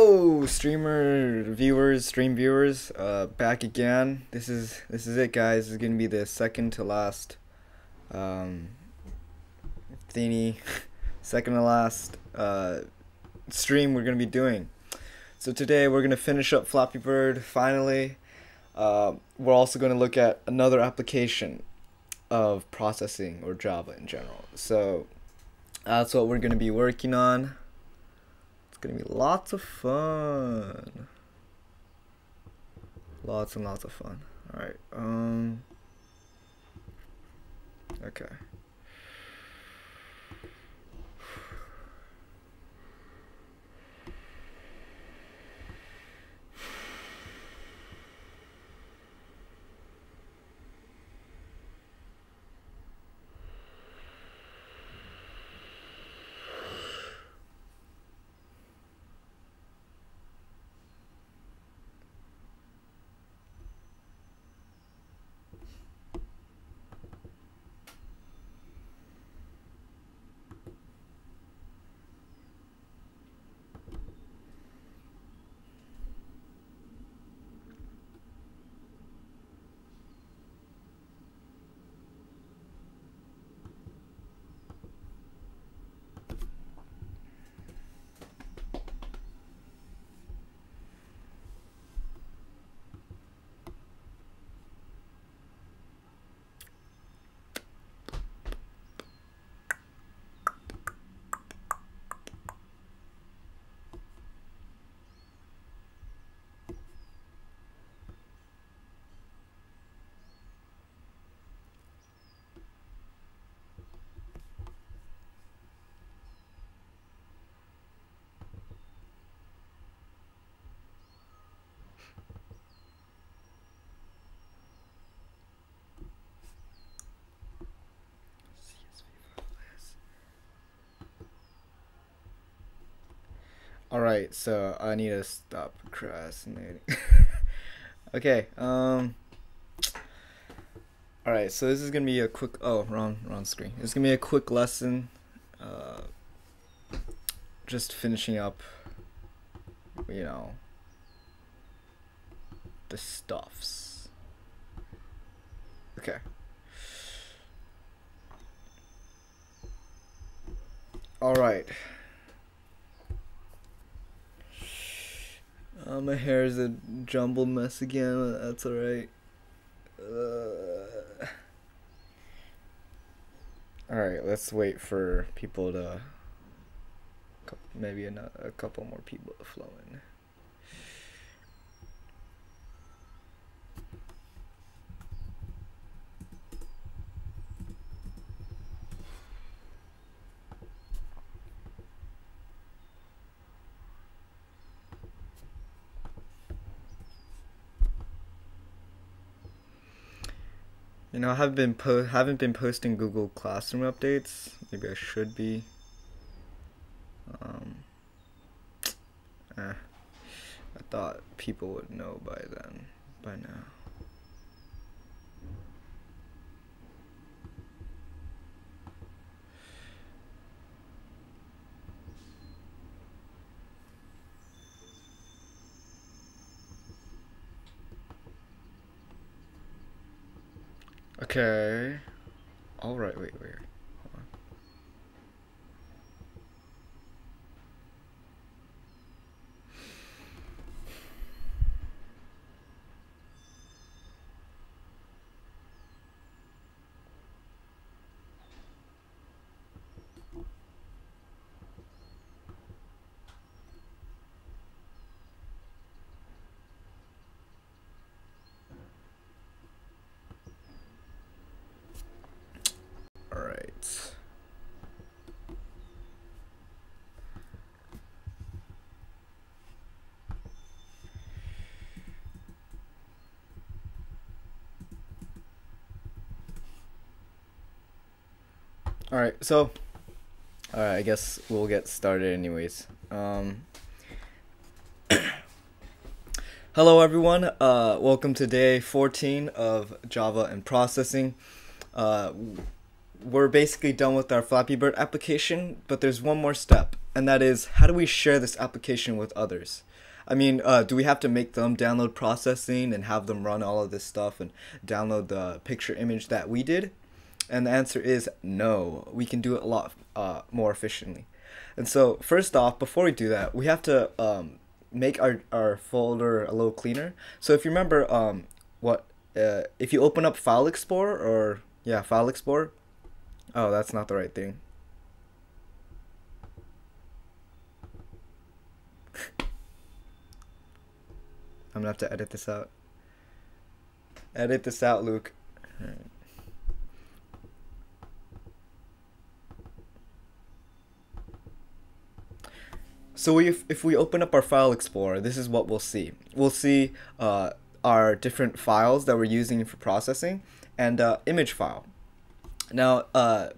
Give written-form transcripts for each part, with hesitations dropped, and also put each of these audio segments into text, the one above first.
Yo, stream viewers, back again. This is it, guys. This is gonna be the second to last, um, thingy, second to last, stream we're gonna be doing. So today we're gonna finish up Flappy Bird finally. We're also gonna look at another application of processing or Java in general. So that's what we're gonna be working on. It's gonna be lots of fun. Lots and lots of fun. Alright, okay. Alright, so I need to stop procrastinating. Okay, alright, so this is gonna be a quick, oh, wrong screen. This is gonna be a quick lesson, just finishing up, you know, the stuffs. Okay. Alright. My hair is a jumbled mess again, but that's alright. Alright, let's wait for people to, maybe a couple more people to flow in. You know, I haven't been posting Google Classroom updates. Maybe I should be. I thought people would know by now. Okay. Alright, wait. Hold on. Alright. Alright, so I guess we'll get started anyways. Hello everyone, welcome to day 14 of Java and processing. We're basically done with our Flappy Bird application, but there's one more step, and that is, how do we share this application with others? I mean, do we have to make them download processing and have them run all of this stuff and download the picture image that we did? And the answer is no. We can do it a lot more efficiently. And so first off, before we do that, we have to make our folder a little cleaner. So if you remember if you open up File Explorer, or yeah, File Explorer. Oh, that's not the right thing. I'm gonna have to edit this out. Edit this out, Luke. All right. So if we open up our File Explorer, this is what we'll see. We'll see our different files that we're using for processing and image file. Now,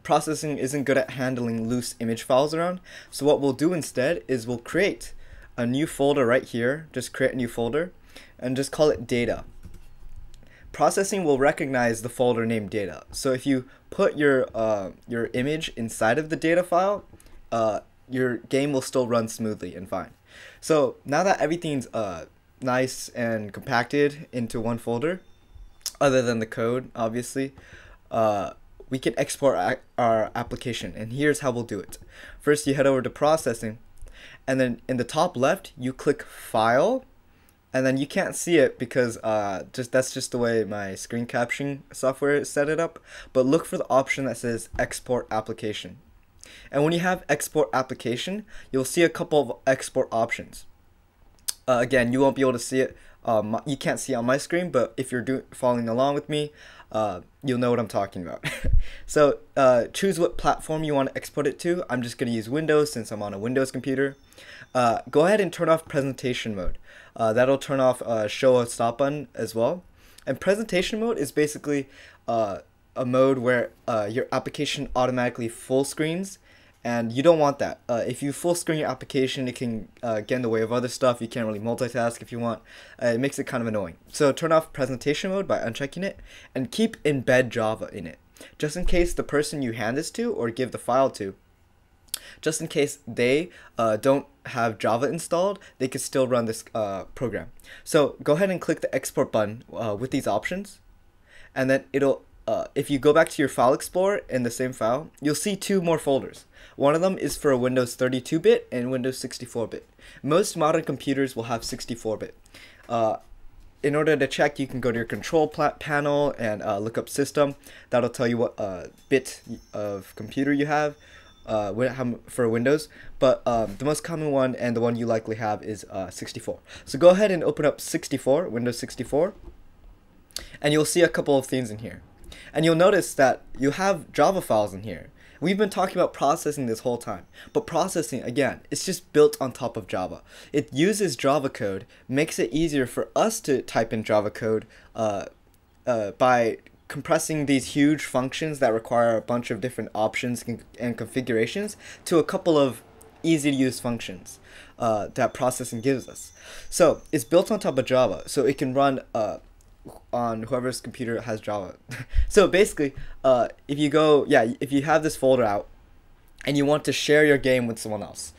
processing isn't good at handling loose image files around, so what we'll do instead is we'll create a new folder right here. Just create a new folder and just call it data. Processing will recognize the folder named data. So if you put your image inside of the data file, your game will still run smoothly and fine. So now that everything's nice and compacted into one folder, other than the code, obviously, we can export our application. And here's how we'll do it. First, you head over to processing, and then in the top left, you click File, and then you can't see it because that's just the way my screen capturing software set it up. But look for the option that says Export Application. And when you have Export Application, you'll see a couple of export options. Again, you won't be able to see it. You can't see it on my screen, but if you're following along with me, you'll know what I'm talking about. So choose what platform you want to export it to. I'm just going to use Windows since I'm on a Windows computer. Go ahead and turn off presentation mode. That'll turn off show a stop button as well. And presentation mode is basically a mode where your application automatically full screens, and you don't want that. If you full screen your application, it can get in the way of other stuff. You can't really multitask if you want. It makes it kind of annoying. So turn off presentation mode by unchecking it, and keep embed Java in it, just in case the person you hand this to or give the file to, just in case they don't have Java installed, they could still run this program. So go ahead and click the export button with these options, and then it'll if you go back to your File Explorer in the same file, you'll see two more folders. One of them is for Windows 32-bit and Windows 64-bit. Most modern computers will have 64-bit. In order to check, you can go to your control panel and look up system. That'll tell you what bit of computer you have for Windows. But the most common one, and the one you likely have, is 64. So go ahead and open up 64, Windows 64, and you'll see a couple of things in here. And you'll notice that you have Java files in here. We've been talking about processing this whole time, but processing, again, it's just built on top of Java. It uses Java code, makes it easier for us to type in Java code by compressing these huge functions that require a bunch of different options and configurations to a couple of easy to use functions that processing gives us. So it's built on top of Java, so it can run on whoever's computer has Java. So basically, if you have this folder out and you want to share your game with someone else,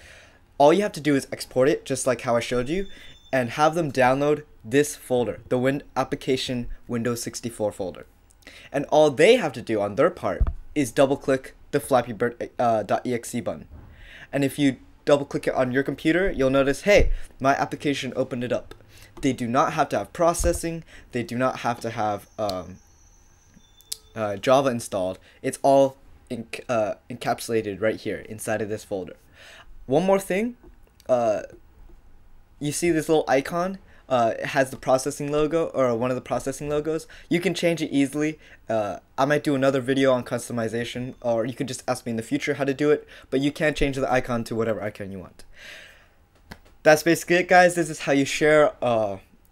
all you have to do is export it, just like how I showed you, and have them download this folder, the application Windows 64 folder. And all they have to do on their part is double click the Flappy Bird.exe button. And if you double click it on your computer, you'll notice, hey, my application opened it up. They do not have to have processing. They do not have to have Java installed. It's all encapsulated right here inside of this folder. One more thing, you see this little icon? It has the processing logo, or one of the processing logos. You can change it easily. I might do another video on customization, or you can just ask me in the future how to do it, but you can change the icon to whatever icon you want. That's basically it, guys. This is how you share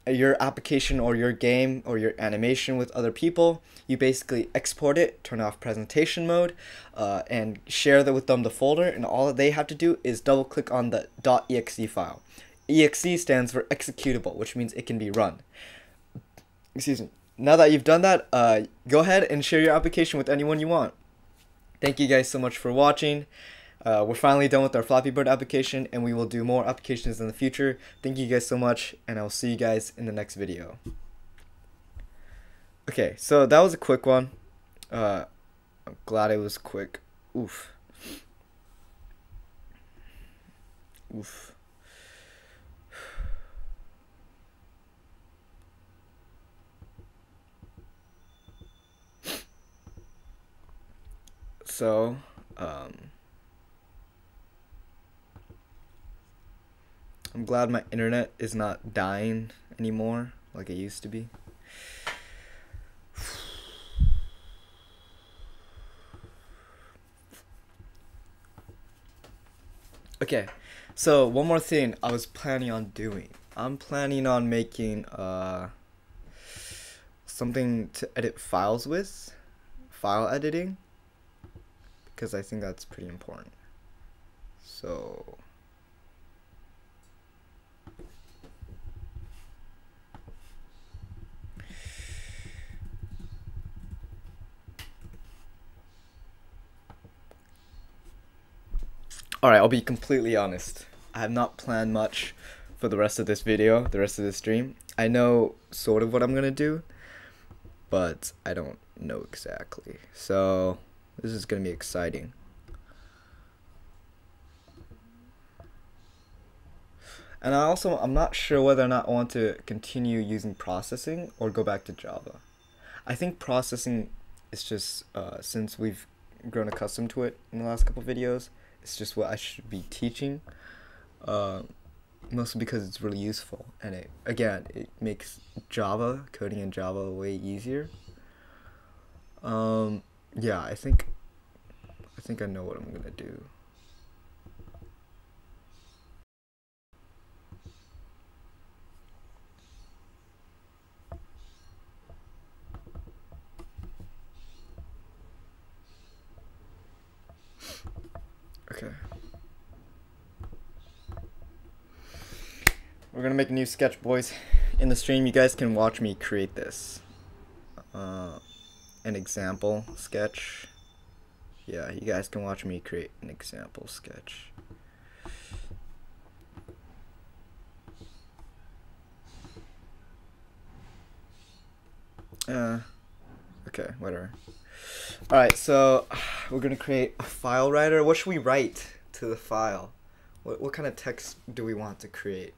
your application or your game or your animation with other people. You basically export it, turn off presentation mode, and share that with them the folder, and all they have to do is double click on the .exe file. EXE stands for executable, which means it can be run. Excuse me. Now that you've done that, go ahead and share your application with anyone you want. Thank you guys so much for watching. We're finally done with our Flappy Bird application, and we will do more applications in the future. Thank you guys so much, and I'll see you guys in the next video. Okay, so that was a quick one. I'm glad it was quick. Oof. Oof. So, I'm glad my internet is not dying anymore like it used to be. Okay, so one more thing I was planning on doing. I'm planning on making something to edit files with, file editing, because I think that's pretty important. So alright, I'll be completely honest. I have not planned much for the rest of this video, the rest of this stream. I know sort of what I'm gonna do, but I don't know exactly. So this is gonna be exciting. And I'm not sure whether or not I want to continue using processing or go back to Java. I think processing is just, since we've grown accustomed to it in the last couple videos, it's just what I should be teaching, mostly because it's really useful, and it makes coding in Java way easier. Yeah, I think I know what I'm gonna do. Okay. We're gonna make a new sketch, boys. In the stream, you guys can watch me create this. An example sketch. Yeah, you guys can watch me create an example sketch. Okay, whatever. Alright, so we're gonna create a file writer. What should we write to the file? What kind of text do we want to create?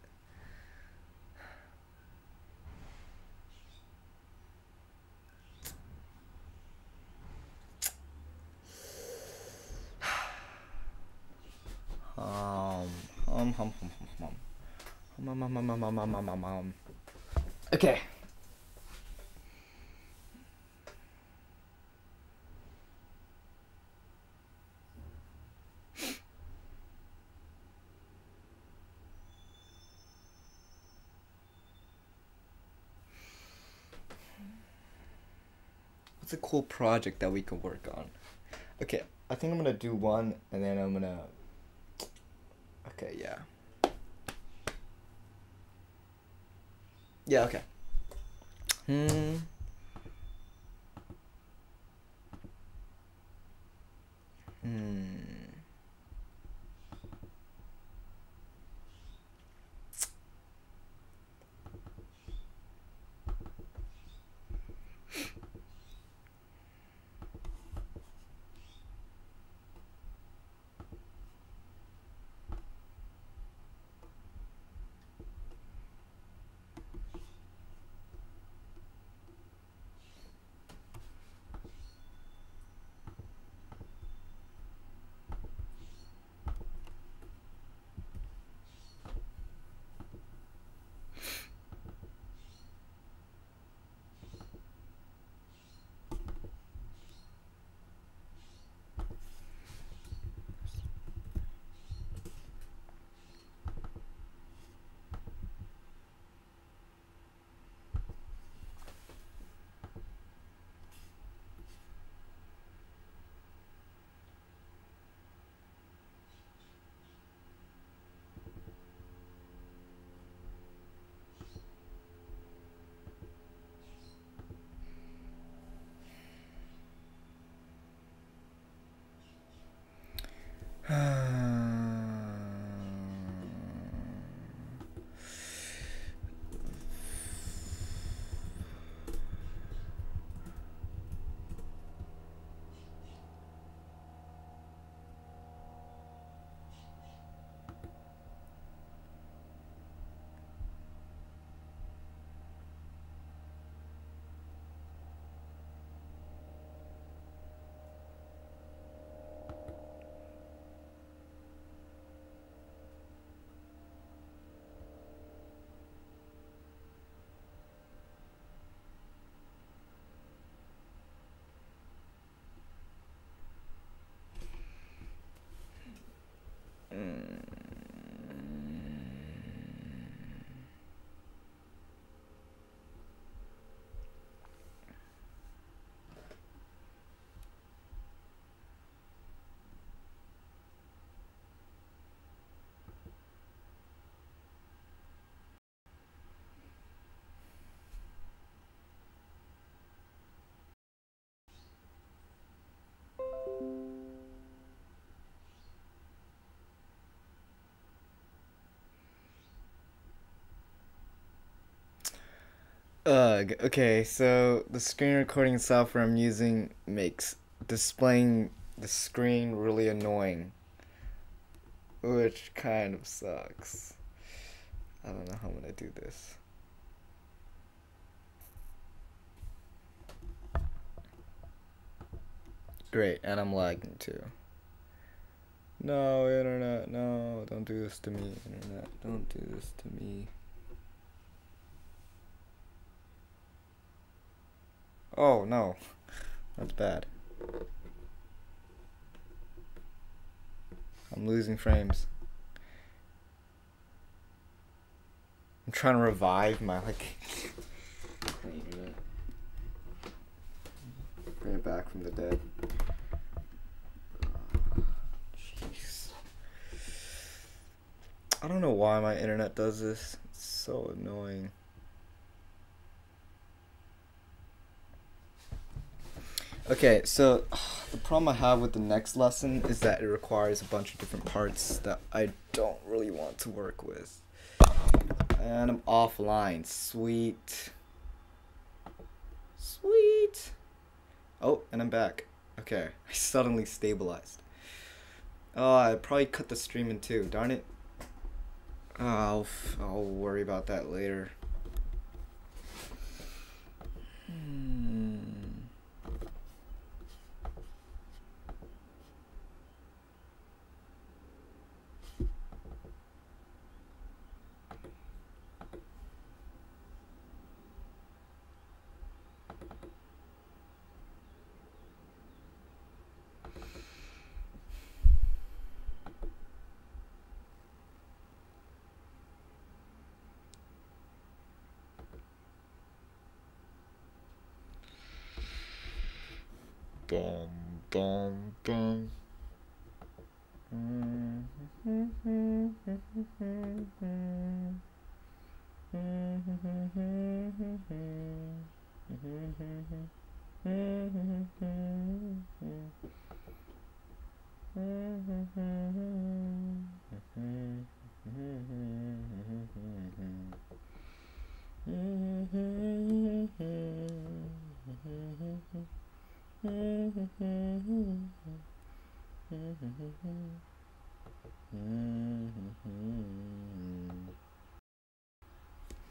Okay. What's a cool project that we could work on? Okay, I think I'm gonna do one, and then I'm gonna... Okay, yeah. Yeah, okay. Ugh. Okay, so the screen recording software I'm using makes displaying the screen really annoying, which kind of sucks. I don't know how I'm gonna do this. Great, and I'm lagging too. No, internet, no, don't do this to me, internet, don't do this to me. Oh, no, that's bad. I'm losing frames. I'm trying to revive my, internet. Bring it back from the dead. Jeez. I don't know why my internet does this. It's so annoying. Okay, so the problem I have with the next lesson is that it requires a bunch of different parts that I don't really want to work with. And I'm offline. Sweet. Sweet. Oh, and I'm back. Okay, I suddenly stabilized. Oh, I probably cut the stream in two. Darn it. Oh, I'll worry about that later. Dum, dum, dum.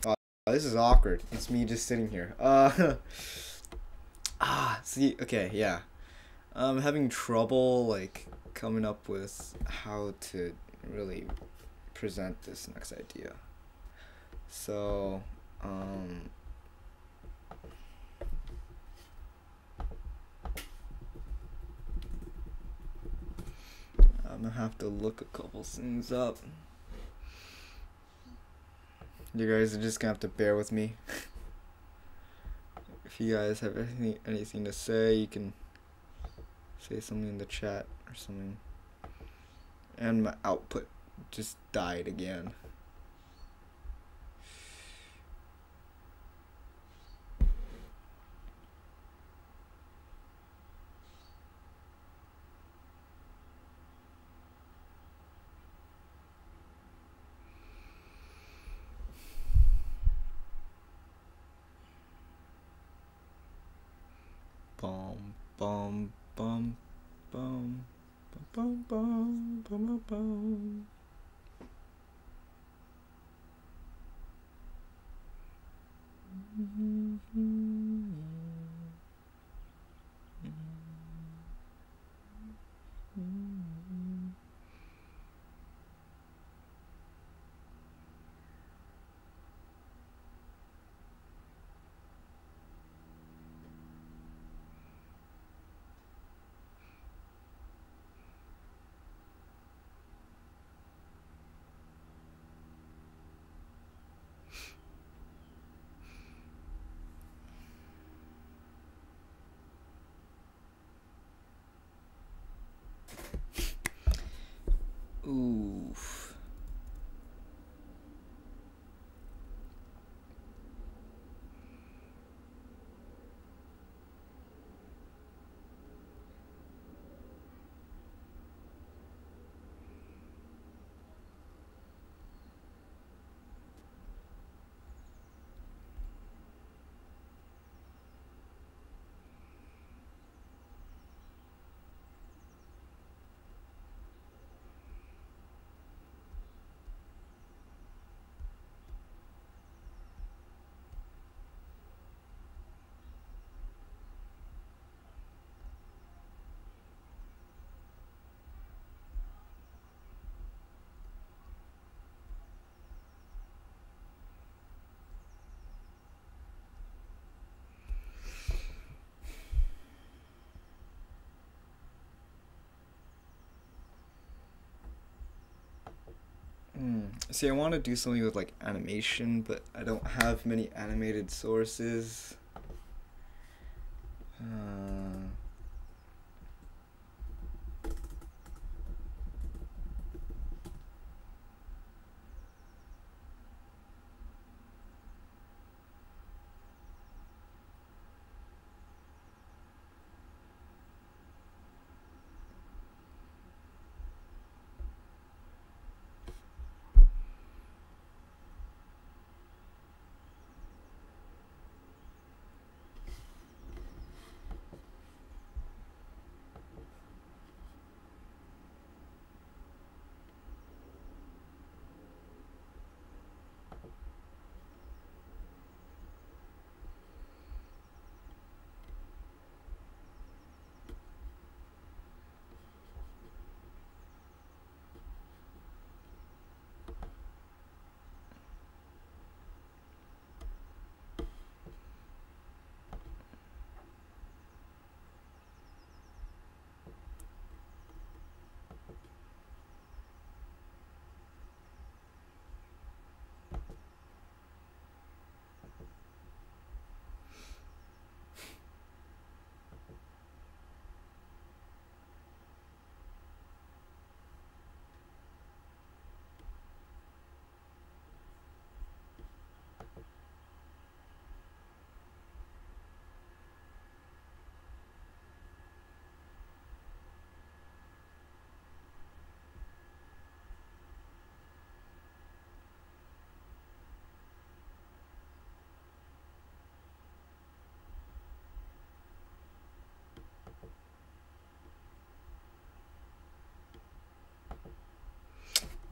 Oh, this is awkward. It's me just sitting here. See, okay, yeah. I'm having trouble like coming up with how to really present this next idea. So, I'm gonna have to look a couple things up. You guys are just gonna have to bear with me. If you guys have anything to say, you can say something in the chat or something. And my output just died again. Bum bum bum bum bum bum bum bum. See, I want to do something with like animation, but I don't have many animated sources.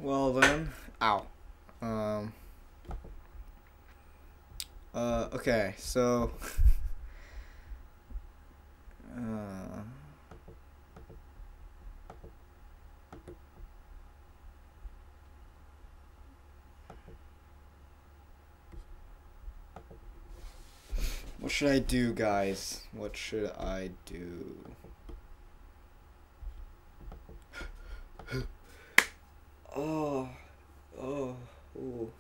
Well then, ow. Um. Okay, so. uh, what should I do, guys? What should I do? Oh, oh, oh.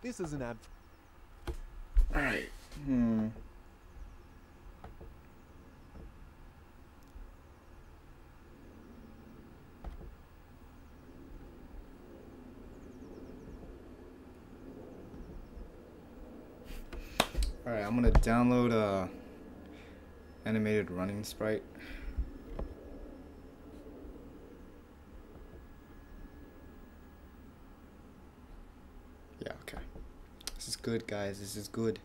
This is an ad. Alright. Alright, I'm gonna download a animated running sprite. Yeah, okay. This is good, guys. This is good.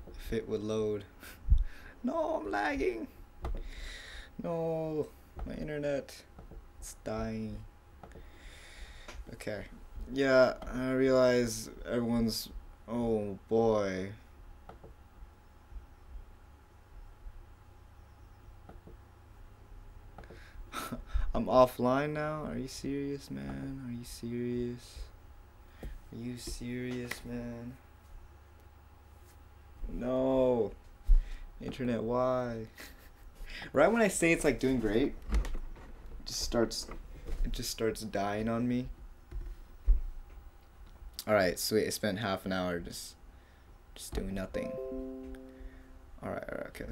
If it would load. No, I'm lagging. No, my internet. It's dying. Okay. Yeah, I realize everyone's. Oh boy. I'm offline now? Are you serious, man? Are you serious? Are you serious, man? No. Internet, why? Right when I say it's like doing great, it just starts dying on me. Alright, sweet. I spent half an hour just doing nothing. Alright, okay.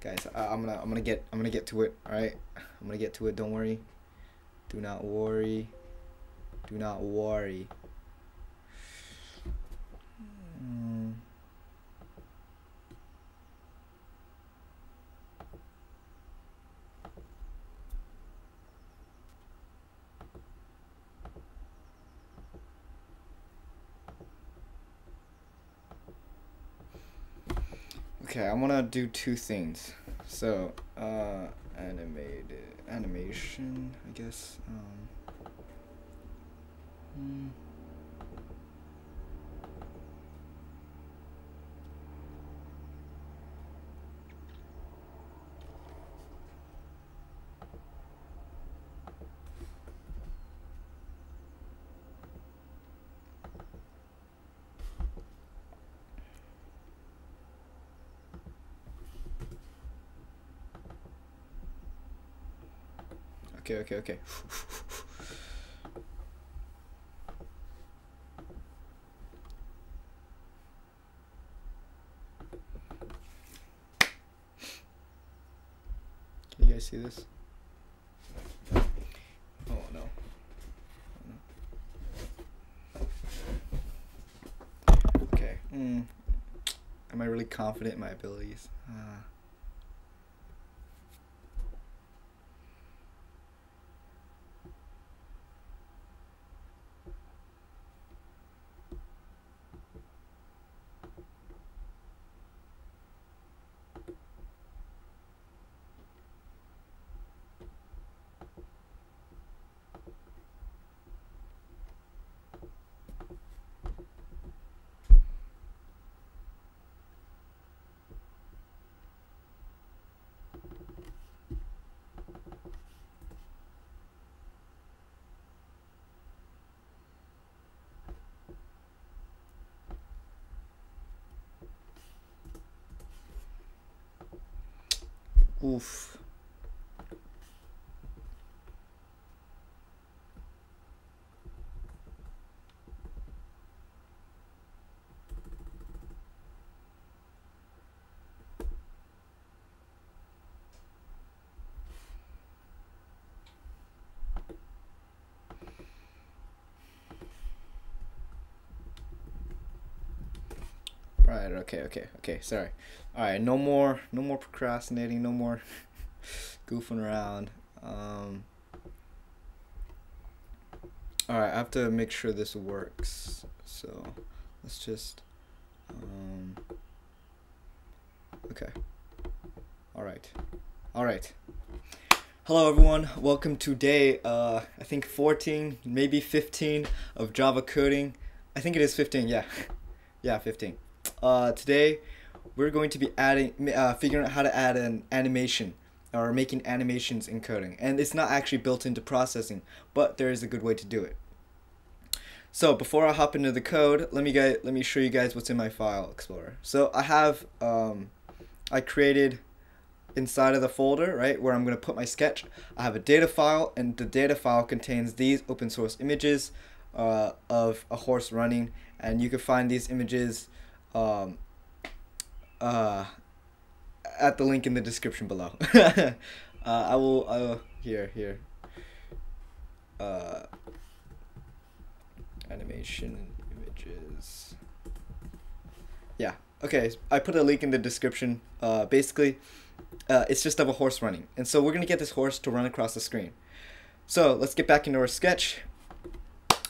Guys, I'm gonna get to it. All right, I'm gonna get to it. Don't worry. Do not worry. Do not worry. Okay, I want to do two things. So, animation, I guess. Okay. Can you guys see this? Oh no. Okay. Am I really confident in my abilities? Oof. Right, okay, sorry. Alright, no more procrastinating, no more goofing around. Alright, I have to make sure this works. So let's just okay. Alright. Hello everyone, welcome to day I think 14, maybe 15 of Java coding. I think it is 15, yeah. Yeah, 15. Today we're going to be figuring out how to add an animation or making animations in coding, and it's not actually built into processing, but there is a good way to do it. So before I hop into the code, let me show you guys what's in my file explorer. So I have I created inside of the folder, right, where I'm going to put my sketch, I have a data file, and the data file contains these open source images of a horse running, and you can find these images at the link in the description below. I will here animation images. Yeah, okay, I put a link in the description. Basically it's just of a horse running, and so we're gonna get this horse to run across the screen. So let's get back into our sketch.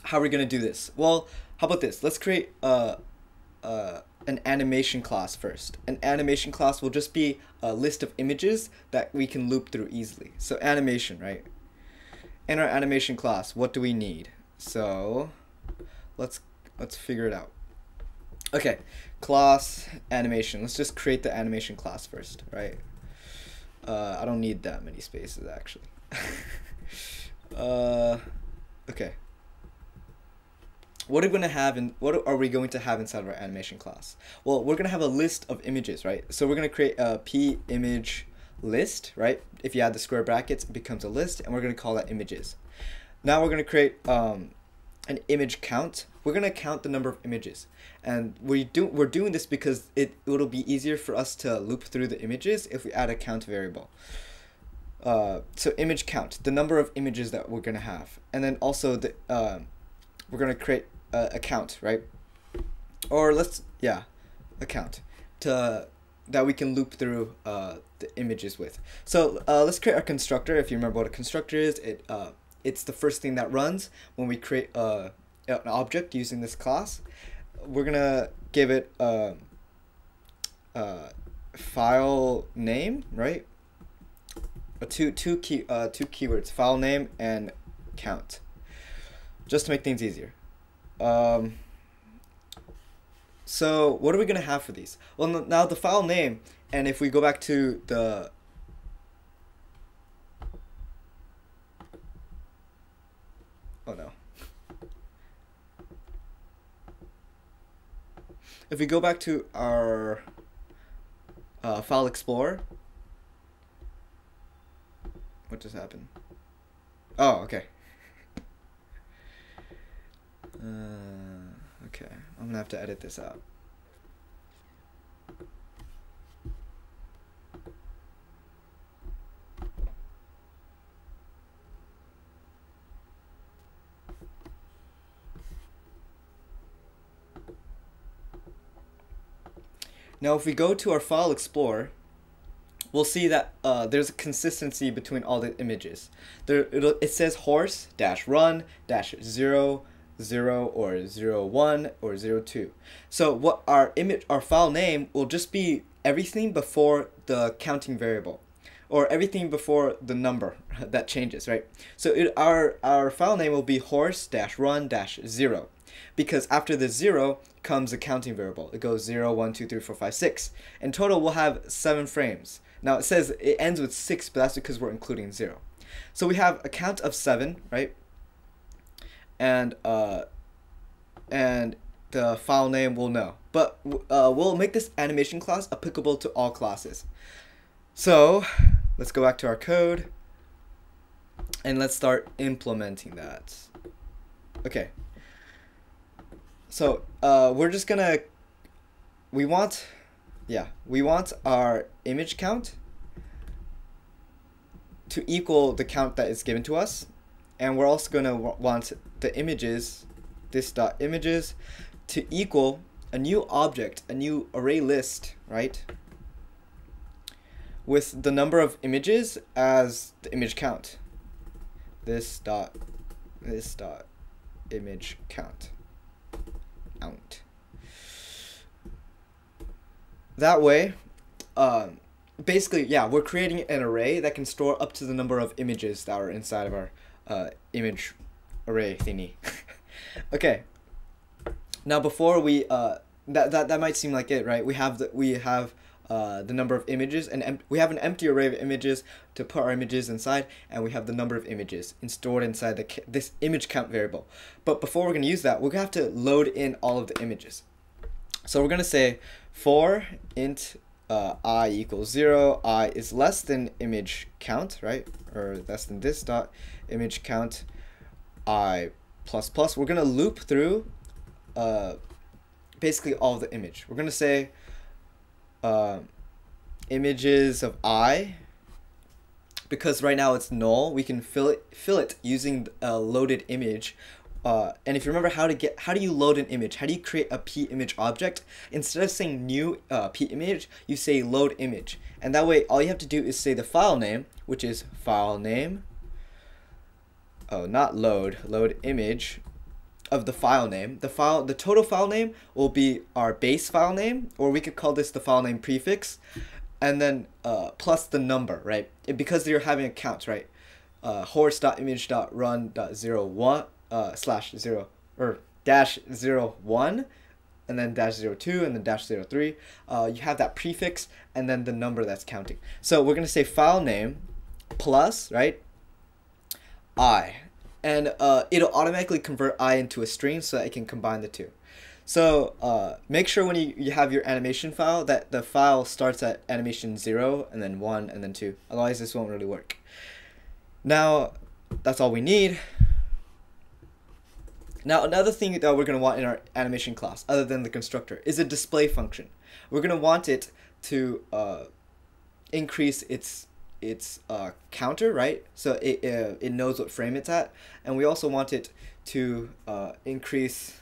How are we gonna do this? Well, how about this? Let's create an animation class first. An animation class will just be a list of images that we can loop through easily. So animation, right? In our animation class, what do we need? So let's figure it out. Okay, class animation. Let's just create the animation class first, right? I don't need that many spaces actually. Okay. What are we going to have inside of our animation class? Well, we're going to have a list of images, right? So we're going to create a p image list, right? If you add the square brackets, it becomes a list, and we're going to call that images. Now we're going to create an image count, we're gonna count the number of images, and we're doing this because it'll be easier for us to loop through the images if we add a count variable. So image count, the number of images that we're gonna have, and then also the we're gonna create a count, right? Or a count to that we can loop through the images with. So let's create our constructor. If you remember what a constructor is, it's the first thing that runs when we create an object using this class. We're gonna give it a file name, right? Two keywords, file name and count, just to make things easier. So what are we gonna have for these? Well, now the file name, and if we go back to the if we go back to our file explorer, what just happened? Oh, okay. Okay, I'm gonna have to edit this out. Now if we go to our file explorer, we'll see that there's a consistency between all the images. It says horse dash run dash 0 0 or 0 1 or 0 2. So what our file name will just be everything before the counting variable, or everything before the number that changes, right? So our file name will be horse dash run dash 0, because after the 0 comes a counting variable. It goes 0 1 2 3 4 5 6. In total we'll have 7 frames. Now it says it ends with 6, but that's because we're including 0. So we have a count of 7, right? And the file name we'll know. But we'll make this animation class applicable to all classes. So let's go back to our code and let's start implementing that. Okay. So we're just gonna we want our image count to equal the count that is given to us, and we're also gonna want the images, this dot images, to equal a new object, a new array list, right, with the number of images as the image count. This dot image count. That way, basically, yeah, we're creating an array that can store up to the number of images that are inside of our image array thingy. Okay. Now before we that might seem like it, right? We have the number of images, and we have an empty array of images to put our images inside, and we have the number of images stored inside this image count variable. But before we're going to use that, we're going to have to load in all of the images. So we're going to say for int I equals 0, I is less than image count, right? Or less than this dot image count I plus plus. We're going to loop through basically all of the image. We're going to say images of I, because right now it's null. We can fill it using a loaded image. And if you remember how do you load an image? How do you create a p image object? Instead of saying new p image, you say load image, and that way all you have to do is say the file name, which is file name. Oh, not load image of the file name. The total file name will be our base file name, or we could call this the file name prefix, and then plus the number, right? Because you're having a count, right? Horse.image.run.01 slash 0 or dash 01, and then dash 02, and then dash 03. You have that prefix and then the number that's counting. So we're gonna say file name plus, right, I, and it'll automatically convert I into a string so that it can combine the two. So make sure when you have your animation file that the file starts at animation 0 and then 1 and then 2. Otherwise this won't really work. Now that's all we need. Now, another thing that we're going to want in our animation class, other than the constructor, is a display function. We're going to want it to increase its counter, right? So it knows what frame it's at, and we also want it to increase.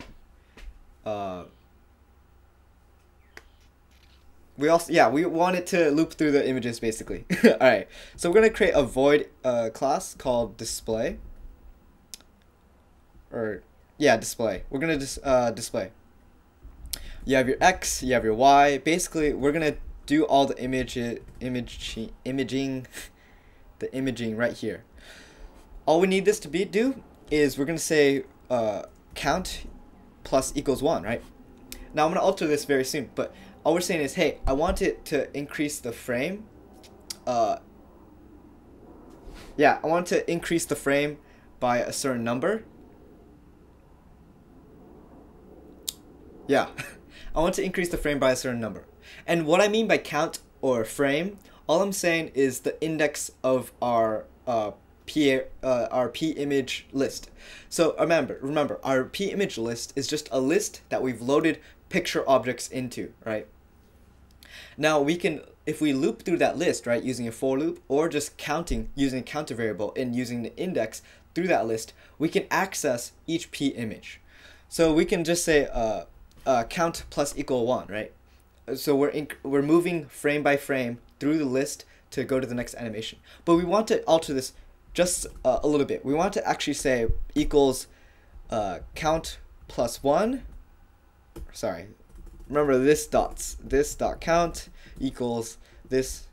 We want it to loop through the images basically. All right, so we're gonna create a void class called display. Display. We're gonna display. You have your X, you have your Y. Basically, we're gonna do all the imaging, the imaging right here. All we need this to do is we're gonna say count plus equals 1, right? Now I'm gonna alter this very soon, but all we're saying is, hey, I want it to increase the frame. I want to increase the frame by a certain number. I want to increase the frame by a certain number. And what I mean by count or frame, all I'm saying is the index of our p image list. So remember, our p image list is just a list that we've loaded picture objects into, right? Now we can, if we loop through that list, right, using a for loop or just counting using a counter variable and using the index through that list, we can access each p image. So we can just say count plus equal 1, right? So we're moving frame by frame through the list to go to the next animation. But we want to alter this just a little bit. We want to actually say equals count plus 1. Sorry, remember this dot count equals this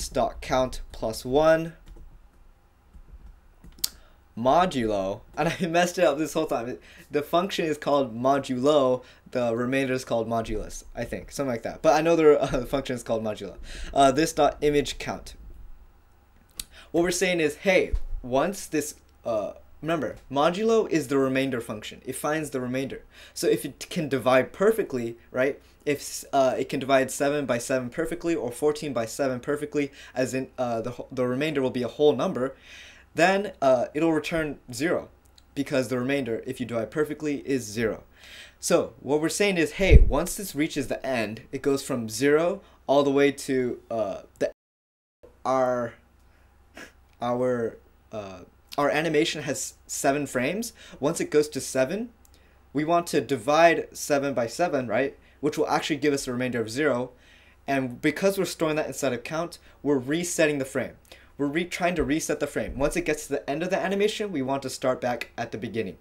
dot count plus 1 modulo, and I messed it up this whole time. The function is called modulo, the remainder is called modulus, I think, something like that. But I know the function is called modulo. This dot image count. What we're saying is, hey, once this remember, modulo is the remainder function. It finds the remainder. So if it can divide perfectly, right? If it can divide 7 by 7 perfectly or 14 by 7 perfectly, as in the remainder will be a whole number, then it'll return 0, because the remainder, if you divide perfectly, is 0. So what we're saying is, hey, once this reaches the end, it goes from 0 all the way to our animation has 7 frames. Once it goes to 7, we want to divide 7 by 7, right? Which will actually give us a remainder of 0. And because we're storing that inside of count, we're resetting the frame. We're trying to reset the frame. Once it gets to the end of the animation, we want to start back at the beginning.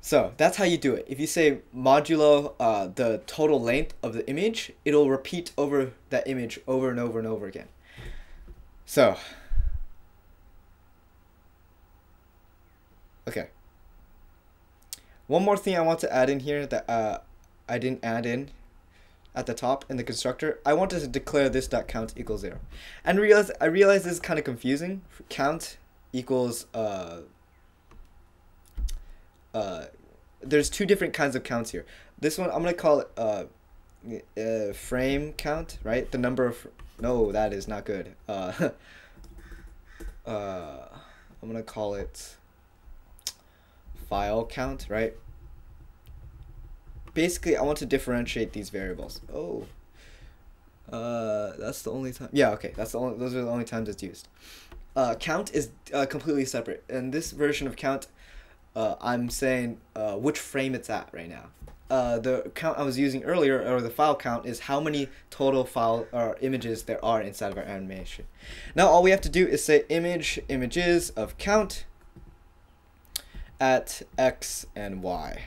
So that's how you do it. If you say modulo the total length of the image, it'll repeat over that image over and over and over again. So, okay. One more thing I want to add in here that I didn't add in at the top in the constructor. I wanted to declare this dot count equals 0, and I realize this is kind of confusing. Count equals there's 2 different kinds of counts here. This one I'm gonna call it frame count, right? The number of no, that is not good. I'm gonna call it file count, right? Basically, I want to differentiate these variables. Oh, that's the only time. Yeah, okay, those are the only times it's used. Count is completely separate. In this version of count, I'm saying which frame it's at right now. The count I was using earlier, or the file count, is how many total file or images there are inside of our animation. Now all we have to do is say images of count at x and y.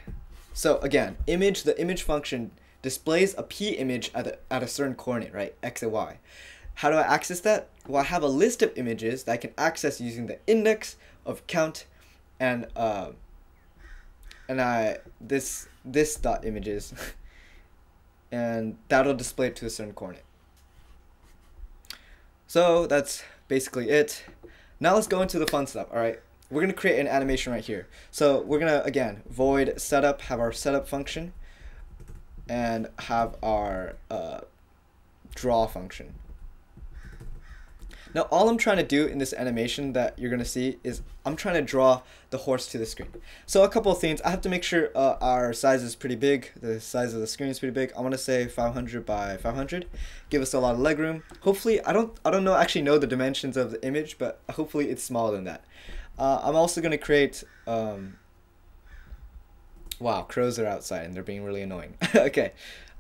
So again, the image function displays a p image at a certain coordinate, right? X and y. How do I access that? Well, I have a list of images that I can access using the index of count and this dot images, and that'll display it to a certain coordinate. So that's basically it. Now let's go into the fun stuff. All right, we're gonna create an animation right here. So we're gonna again void setup, have our setup function, and have our draw function. Now all I'm trying to do in this animation that you're going to see is I'm trying to draw the horse to the screen. So a couple of things. I have to make sure our size is pretty big. The size of the screen is pretty big. I want to say 500 by 500. Give us a lot of leg room. Hopefully, I don't actually know the dimensions of the image, but hopefully it's smaller than that. I'm also going to create wow, crows are outside and they're being really annoying. Okay.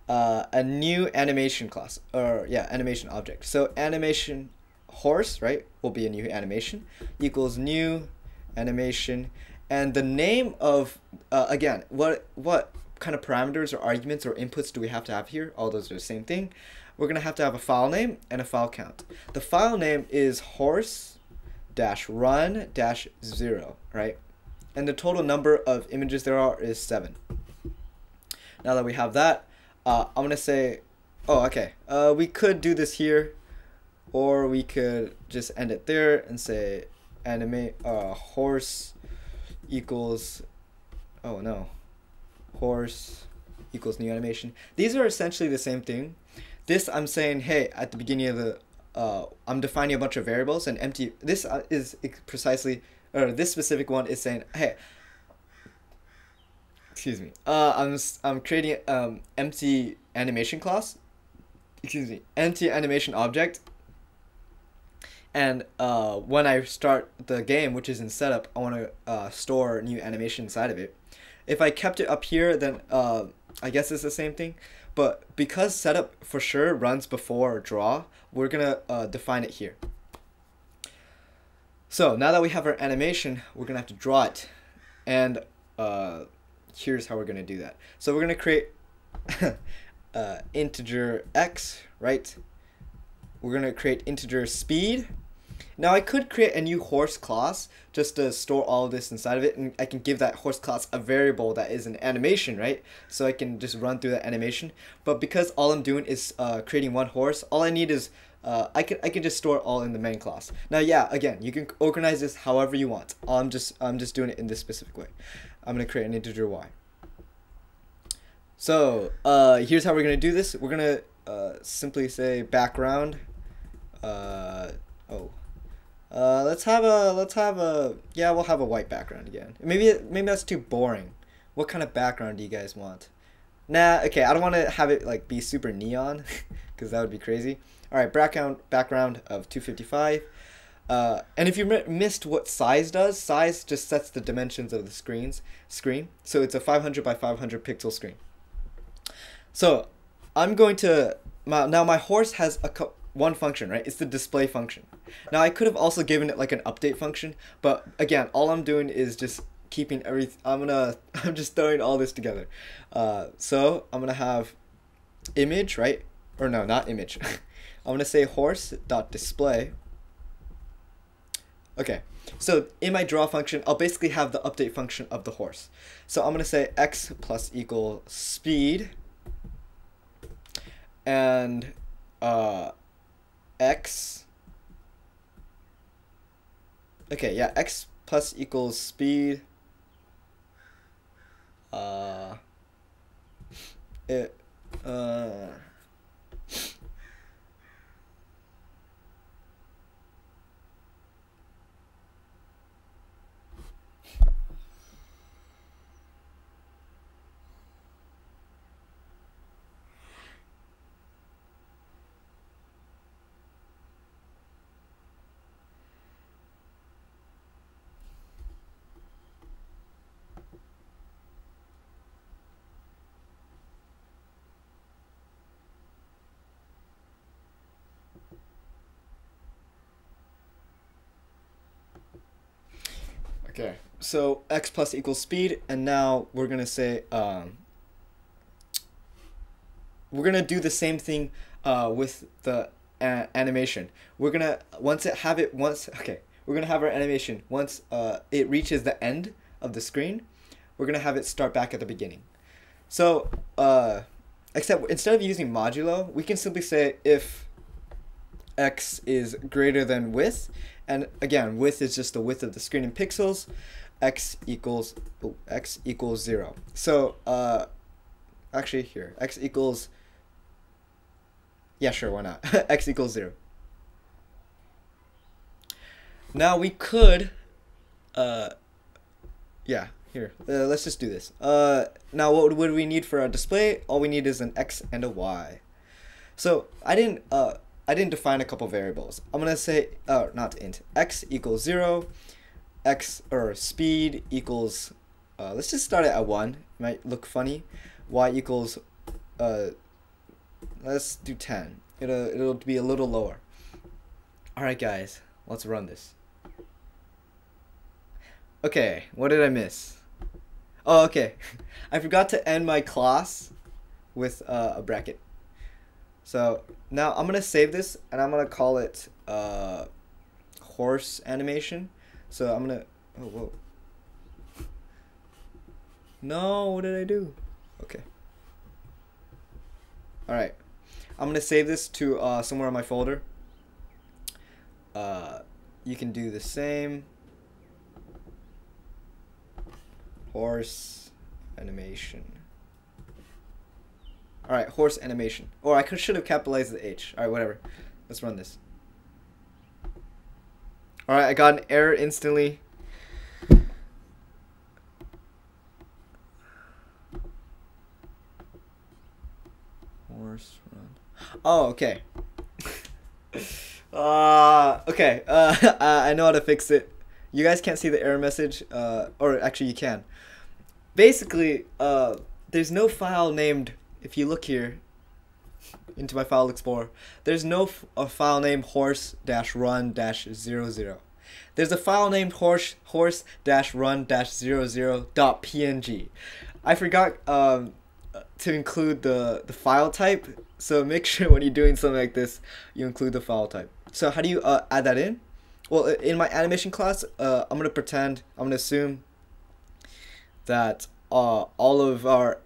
A new animation class, or yeah, animation object. So animation horse, right, will be a new animation, equals new animation, and the name of again, what kind of parameters or arguments or inputs do we have to have here? All those are the same thing. We're gonna have to have a file name and a file count. The file name is horse dash run dash 0, right? And the total number of images there are is 7. Now that we have that, I'm gonna say, oh, okay, we could do this here, or we could just end it there and say animate horse equals, oh no, horse equals new animation. These are essentially the same thing. This I'm saying, hey, at the beginning of the I'm defining a bunch of variables, and empty, this is precisely, or this specific one is saying, hey, excuse me, I'm creating empty animation class, excuse me, empty animation object, and when I start the game, which is in setup, I want to store new animation inside of it. If I kept it up here, then I guess it's the same thing, but because setup for sure runs before draw, we're gonna define it here. So now that we have our animation, we're gonna have to draw it, and here's how we're gonna do that. So we're gonna create integer x, right? We're gonna create integer speed. Now I could create a new horse class just to store all of this inside of it, and I can give that horse class a variable that is an animation, right? So I can just run through that animation. But because all I'm doing is creating one horse, all I need is I can just store it all in the main class. Now, yeah, again, you can organize this however you want. I'm just doing it in this specific way. I'm gonna create an integer y. So here's how we're gonna do this. We're gonna simply say background. Let's have a yeah, we'll have a white background again. Maybe that's too boring. What kind of background do you guys want? Nah, okay, I don't want to have it like be super neon because that would be crazy. All right, background of 255. And if you missed what size does, size just sets the dimensions of the screen. So it's a 500 by 500 pixel screen. So I'm going to now my horse has one function, right? It's the display function. Now I could have also given it like an update function, but again, all I'm doing is just keeping everything. I'm just throwing all this together. So I'm gonna have image, right? Or no, not image. I'm gonna say horse.display. Okay, so in my draw function, I'll basically have the update function of the horse. So I'm gonna say x plus equal speed, and x. Okay, yeah, x plus equals speed. Okay, so x plus equals speed, and now we're gonna say we're gonna do the same thing with the animation. We're gonna we're gonna have our animation once it reaches the end of the screen. We're gonna have it start back at the beginning. So except instead of using modulo, we can simply say if x is greater than width, and again, width is just the width of the screen in pixels, x equals 0. So actually here, x equals, yeah, sure, why not? X equals 0. Now we could, uh, yeah, here. Let's just do this. Now what would we need for our display? All we need is an x and a y. So I didn't define a couple variables. I'm gonna say, not int, x equals 0, x or speed equals, let's just start it at 1. It might look funny. Y equals, let's do 10. It'll be a little lower. All right, guys, let's run this. Okay, what did I miss? Oh, okay. I forgot to end my class with a bracket. So now I'm gonna save this and I'm gonna call it horse animation. So I'm gonna, oh whoa. No, what did I do? Okay. All right. I'm gonna save this to somewhere in my folder. You can do the same. Horse animation. All right, horse animation. Or I should have capitalized the H. All right, whatever. Let's run this. All right, I got an error instantly. Horse run. Oh, okay. Okay. I know how to fix it. You guys can't see the error message. Or actually, you can. Basically, there's no file named. If you look here into my file explorer, there's no file named horse-run-00. There's a file named horse-run-00.png. I forgot to include the file type, so make sure when you're doing something like this, you include the file type. So how do you add that in? Well, in my animation class, I'm gonna assume that all of our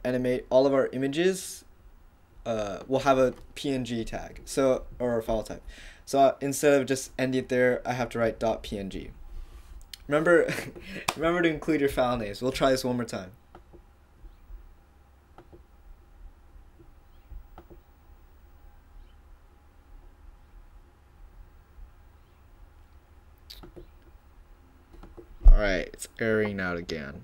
images will have a PNG tag, so, or a file type. So instead of just ending it there, I have to write .png. Remember, remember to include your file names. We'll try this one more time. All right, it's erroring out again.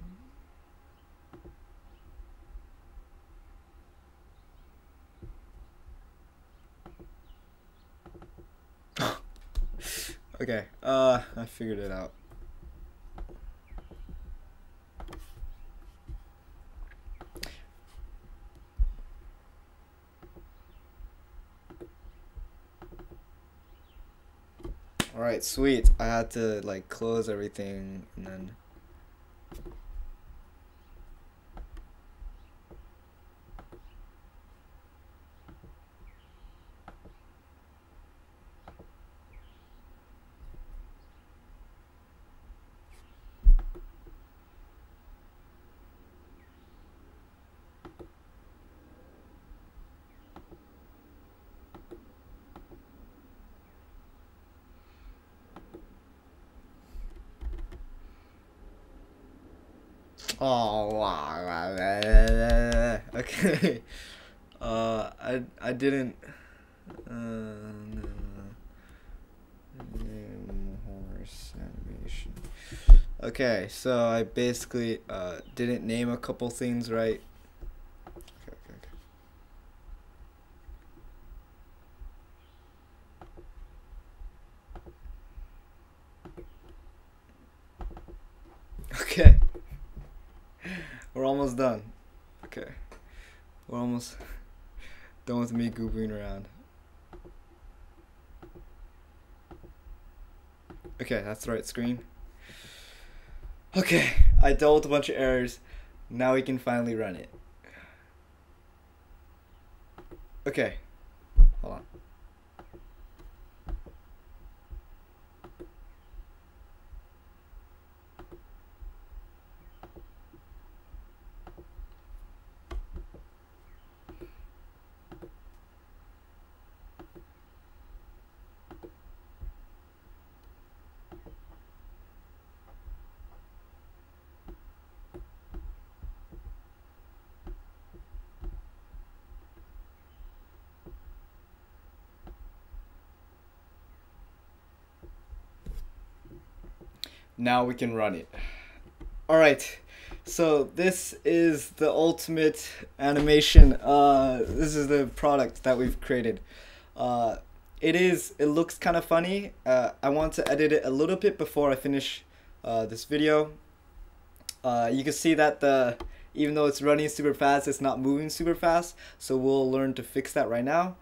Okay, I figured it out. All right, sweet. I had to like close everything and then. Oh, okay. I didn't. Name horse animation. Okay, so I basically didn't name a couple things right. Okay. We're almost done. Okay. We're almost done with me goofing around. Okay, that's the right screen. Okay, I dealt with a bunch of errors. Now we can finally run it. Okay, hold on. Now we can run it. Alright, so this is the ultimate animation. This is the product that we've created. It looks kind of funny. I want to edit it a little bit before I finish this video. You can see that even though it's running super fast, it's not moving super fast. So we'll learn to fix that right now.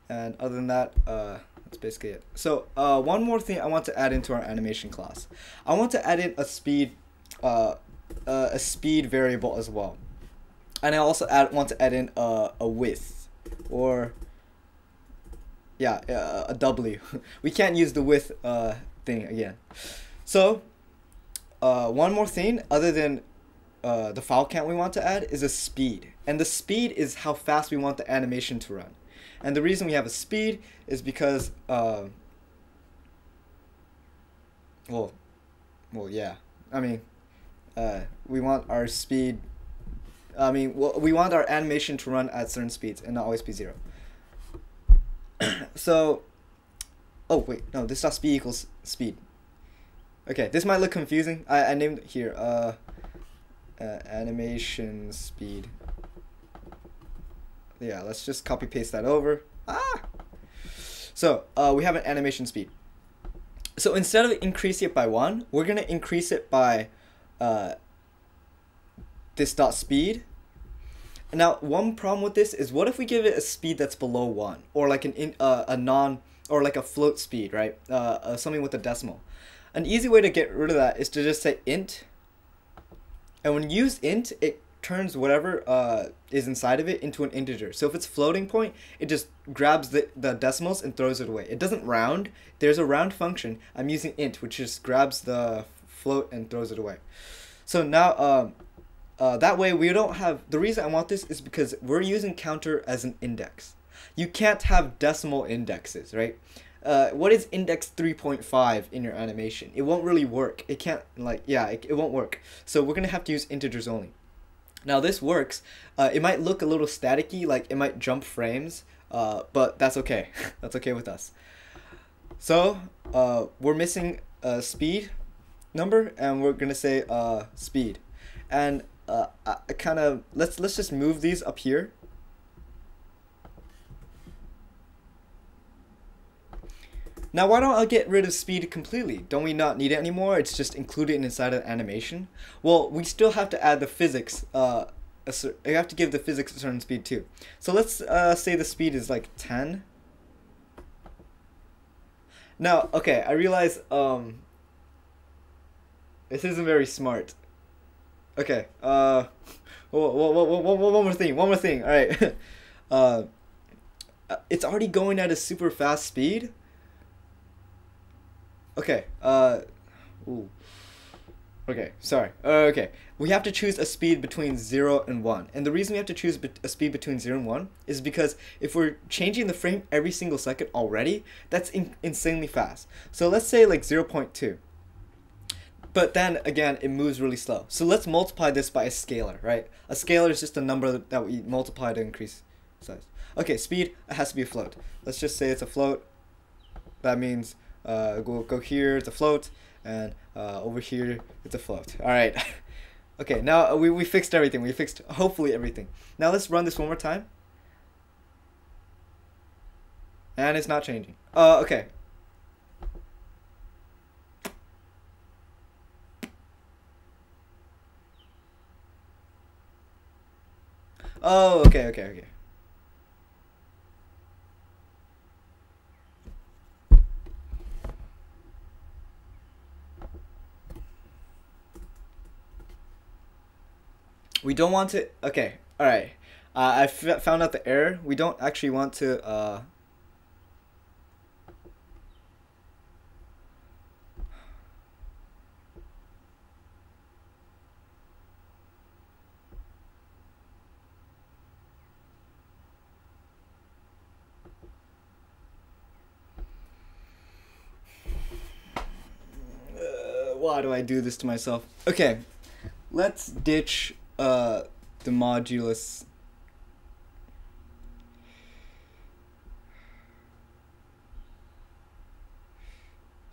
And other than that, that's basically it. So one more thing I want to add into our animation class. I want to add in a speed variable as well. And I also want to add in a width, or yeah, a W. We can't use the width thing again. So one more thing other than the file count we want to add is a speed. And the speed is how fast we want the animation to run. And the reason we have a speed is because well yeah, I mean we want our speed, we want our animation to run at certain speeds and not always be 0. So, oh wait, no, this dot speed equals speed. Okay, this might look confusing. I named it here animation speed. Yeah, let's just copy paste that over. So we have an animation speed. So instead of increasing it by 1, we're gonna increase it by this dot speed. Now, one problem with this is, what if we give it a speed that's below 1, or like or like a float speed, right? Something with a decimal. An easy way to get rid of that is to just say int. And when you use int, it turns whatever is inside of it into an integer. So if it's floating point, it just grabs the decimals and throws it away. It doesn't round. There's a round function. I'm using int, which just grabs the float and throws it away. So now that way we don't have, the reason I want this is because we're using counter as an index. You can't have decimal indexes, right? What is index 3.5 in your animation? It won't really work. It can't, like, yeah, it won't work. So we're gonna have to use integers only. Now this works. It might look a little staticky, like it might jump frames, but that's okay. That's okay with us. So we're missing a speed number, and we're gonna say speed. And let's just move these up here. Now, why don't I get rid of speed completely? Don't we not need it anymore? It's just included inside of the animation. Well, we still have to add the physics. You have to give the physics a certain speed too. So let's say the speed is like 10. Now, okay, I realize this isn't very smart. Okay, one more thing. All right, it's already going at a super fast speed. Okay, ooh. Okay, sorry. Okay, we have to choose a speed between 0 and 1. And the reason we have to choose a speed between 0 and 1 is because if we're changing the frame every single second already, that's insanely fast. So let's say like 0.2. But then again, it moves really slow. So let's multiply this by a scalar, right? A scalar is just a number that we multiply to increase size. Okay, speed, it has to be a float. Let's just say it's a float. That means we'll go here, it's a float, and over here, it's a float. All right. Okay, now we fixed everything. We fixed hopefully everything. Now let's run this one more time. And it's not changing. Okay. Oh, okay. We don't want to, okay, alright. I found out the error. We don't actually want to, why do I do this to myself? Okay, let's ditch the modulus.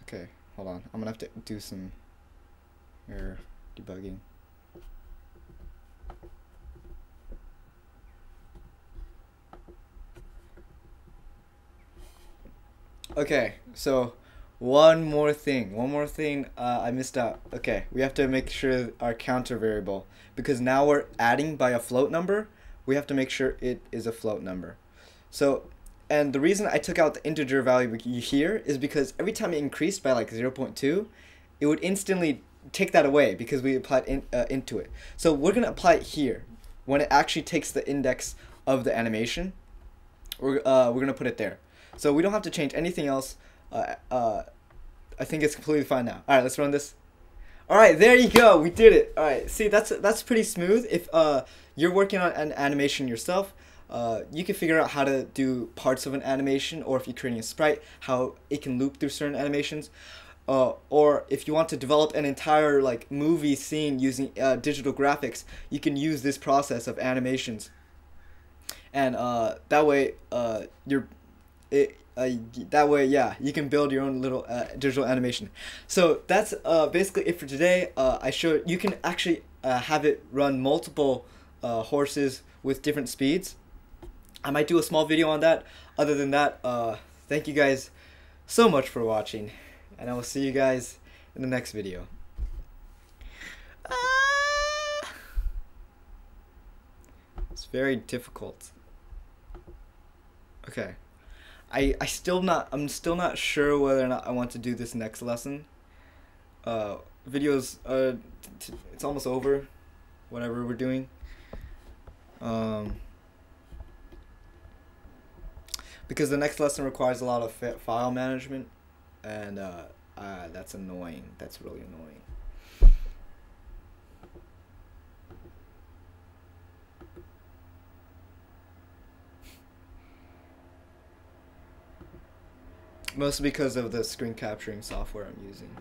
Okay, hold on. I'm gonna have to do some Error debugging. Okay, so one more thing. I missed out. Okay, we have to make sure our counter variable, because now we're adding by a float number, we have to make sure it is a float number. So, and the reason I took out the integer value here is because every time it increased by like 0.2, it would instantly take that away because we applied into it. So we're going to apply it here when it actually takes the index of the animation. We're going to put it there. So we don't have to change anything else. I think it's completely fine now. All right, let's run this. All right, there you go. We did it. All right, see, that's pretty smooth. If you're working on an animation yourself, you can figure out how to do parts of an animation, or if you're creating a sprite, how it can loop through certain animations. Or if you want to develop an entire like movie scene using digital graphics, you can use this process of animations. And that way, yeah, you can build your own little digital animation. So that's basically it for today. I showed you can actually have it run multiple horses with different speeds. I might do a small video on that. Other than that, thank you guys so much for watching, and I will see you guys in the next video. It's very difficult. Okay. I'm still not sure whether or not I want to do this next lesson. Videos, it's almost over, whatever we're doing. Because the next lesson requires a lot of file management, and that's annoying. That's really annoying. Mostly because of the screen capturing software I'm using.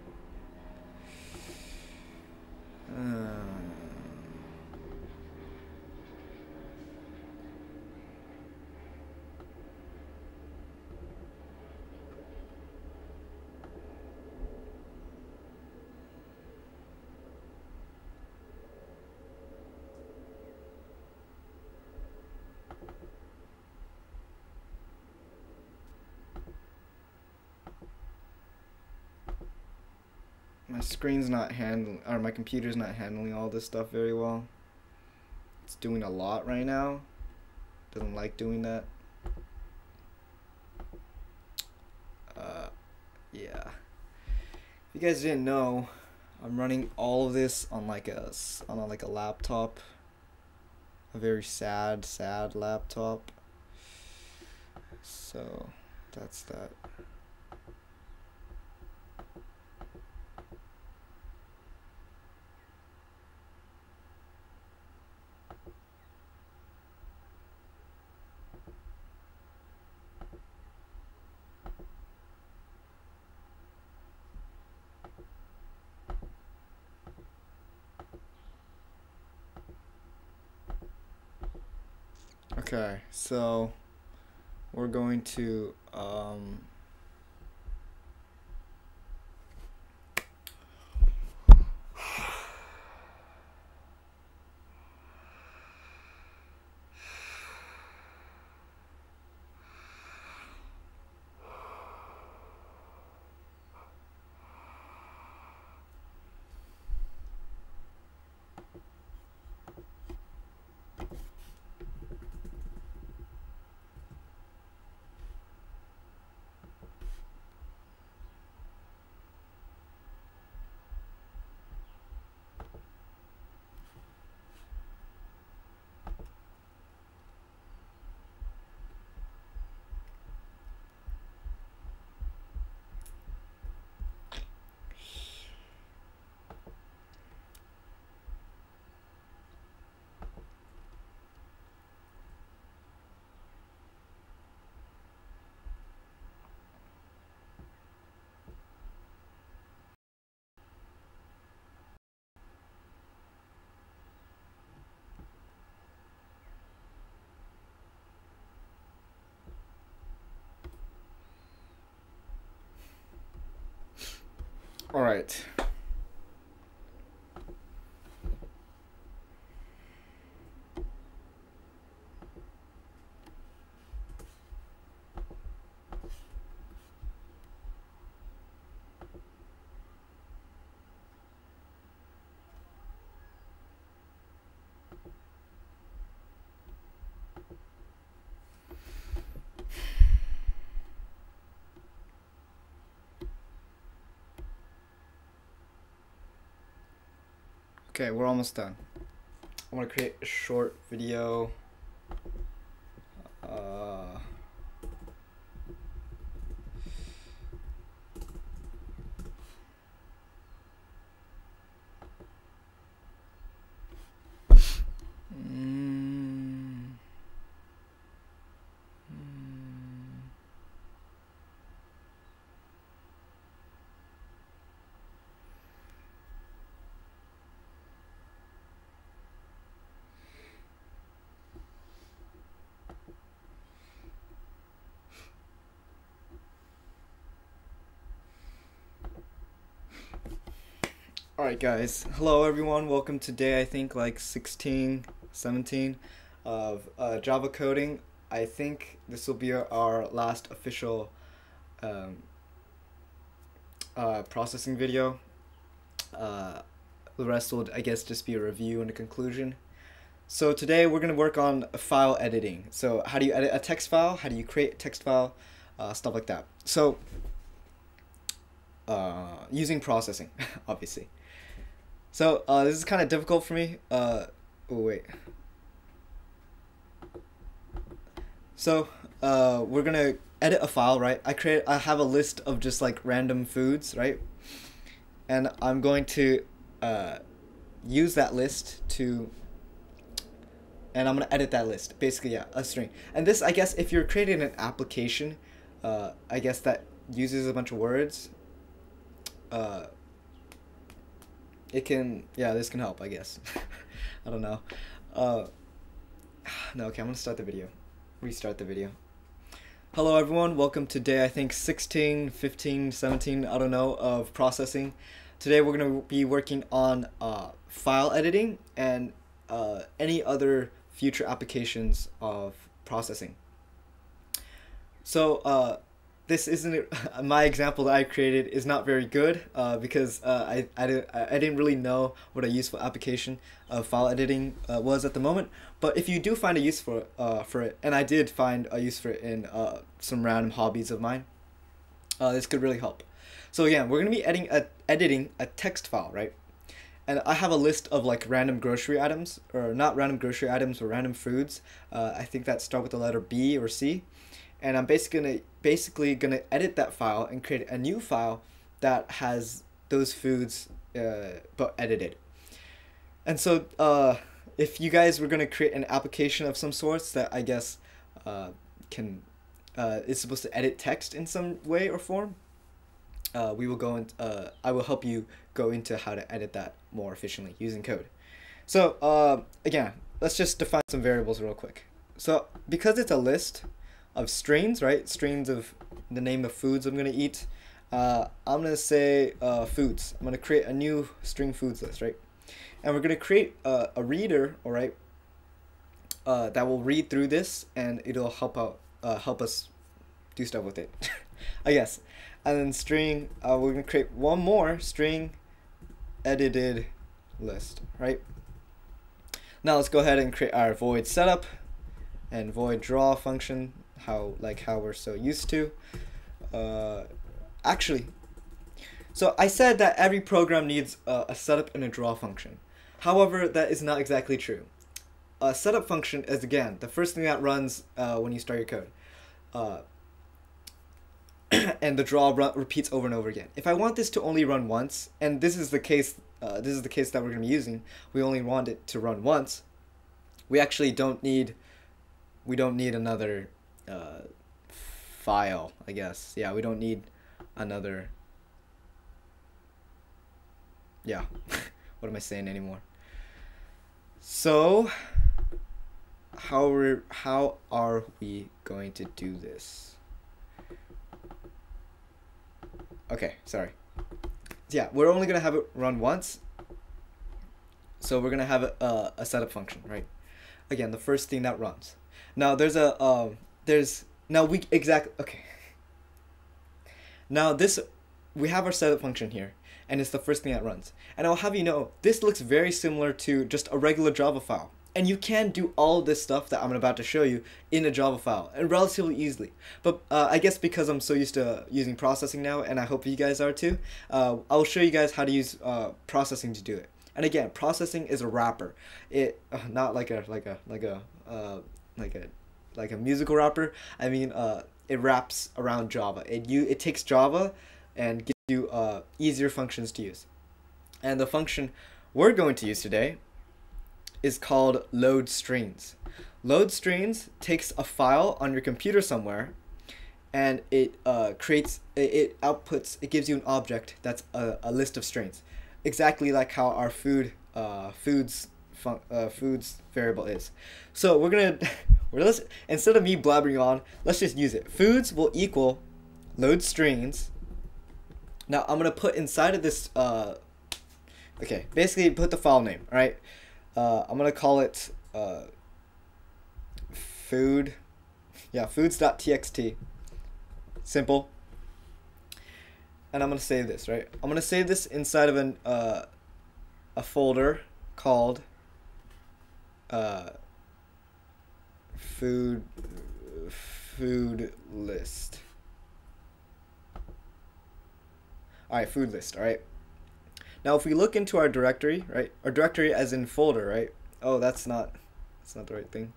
My screen's not handling, or my computer's not handling all this stuff very well. It's doing a lot right now. Doesn't like doing that. Yeah. If you guys didn't know, I'm running all of this on like a laptop. A very sad laptop. So that's that. Okay, so we're going to all right. Okay, we're almost done. I want to create a short video. Alright guys, hello everyone, welcome to day I think like 16, 17 of Java coding. I think this will be our last official processing video. The rest will, I guess, just be a review and a conclusion. So today we're going to work on file editing. So how do you edit a text file, how do you create a text file, stuff like that. So using processing, obviously. So this is kind of difficult for me. Oh wait. So we're gonna edit a file, right? I have a list of just like random foods, right? And I'm going to use that list to, and I'm gonna edit that list. Basically, yeah, a string. And this, I guess, if you're creating an application, I guess that uses a bunch of words. It can, yeah, this can help, I guess. I don't know. No, okay, I'm gonna start the video. Restart the video. Hello everyone, welcome to day I think 16, 15, 17, I don't know, of processing. Today we're gonna be working on file editing and any other future applications of processing. So this isn't my example that I created is not very good because I didn't really know what a useful application of file editing was at the moment. But if you do find a use for it, and I did find a use for it in some random hobbies of mine, this could really help. So again, we're gonna be editing a text file, right? And I have a list of like random grocery items, or not random grocery items, or random foods. I think that start with the letter B or C. And I'm basically gonna edit that file and create a new file that has those foods but edited. And so if you guys were gonna create an application of some sorts that I guess is supposed to edit text in some way or form, we will go into I will help you go into how to edit that more efficiently using code. So again, let's just define some variables real quick. So because it's a list of strings, right? Strings of the name of foods I'm going to eat. I'm going to say foods. I'm going to create a new string foods list, right? And we're going to create a reader, all right, that will read through this and it'll help us do stuff with it, I guess. And then string, we're going to create one more string edited list, right? Now let's go ahead and create our void setup and void draw function. How we're so used to. Actually, so I said that every program needs a setup and a draw function. However, that is not exactly true. A setup function is, again, the first thing that runs when you start your code. And the draw repeats over and over again. If I want this to only run once, and this is the case that we're going to be using, we only want it to run once, we actually don't need another file, I guess. Yeah, we don't need another, yeah. What am I saying anymore? So how are we going to do this? Okay, sorry. Yeah, we're only gonna have it run once, so we're gonna have a setup function, right? Again, the first thing that runs. Now okay. Now we have our setup function here, and it's the first thing that runs. And I'll have you know, this looks very similar to just a regular Java file. And you can do all this stuff that I'm about to show you in a Java file, and relatively easily. But I guess because I'm so used to using processing now, and I hope you guys are too, I'll show you guys how to use processing to do it. And again, processing is a wrapper. It not like a musical wrapper. I mean, it wraps around Java. It takes Java and gives you easier functions to use. And the function we're going to use today is called load strings. Load strings takes a file on your computer somewhere, and it creates, it outputs, it gives you an object that's a list of strings, exactly like how our foods variable is. So we're gonna instead of me blabbering on, let's just use it. Foods will equal load strings. Now I'm gonna put inside of this okay, basically put the file name, all right? I'm gonna call it foods.txt. Simple. And I'm gonna save this, right? I'm gonna save this inside of a folder called food list. All right, food list. All right. Now, if we look into our directory, right? Our directory as in folder, right? Oh, that's not the right thing.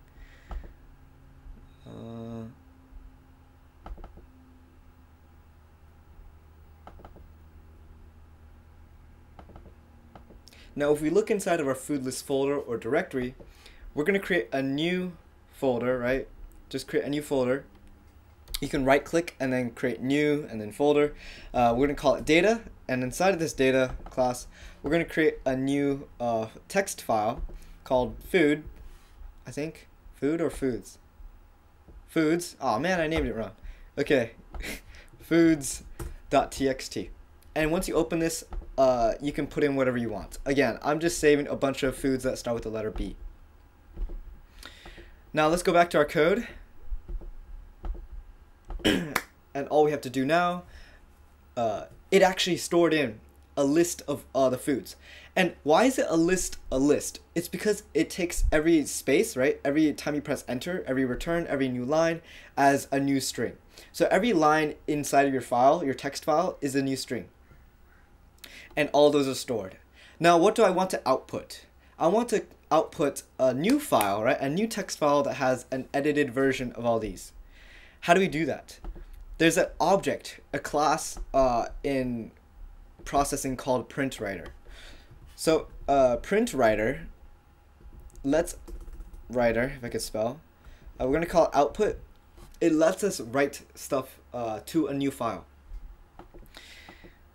Now, if we look inside of our food list folder or directory, we're going to create a new folder, right? Just create a new folder. You can right click and then create new and then folder. We're going to call it data, and inside of this data class, we're going to create a new text file called food, I think. Food or foods? Foods. Oh man, I named it wrong. Okay. Foods.txt. And once you open this, you can put in whatever you want. Again, I'm just saving a bunch of foods that start with the letter B. Now let's go back to our code. And all we have to do now, it actually stored in a list of the foods. And why is it a list? It's because it takes every space, right? Every time you press enter, every return, every new line as a new string. So every line inside of your file, your text file, is a new string. And all those are stored. Now, what do I want to output? I want to output a new file, right? A new text file that has an edited version of all these. How do we do that? There's an object, a class in processing called printWriter. So printWriter, if I could spell, we're going to call it output. It lets us write stuff to a new file.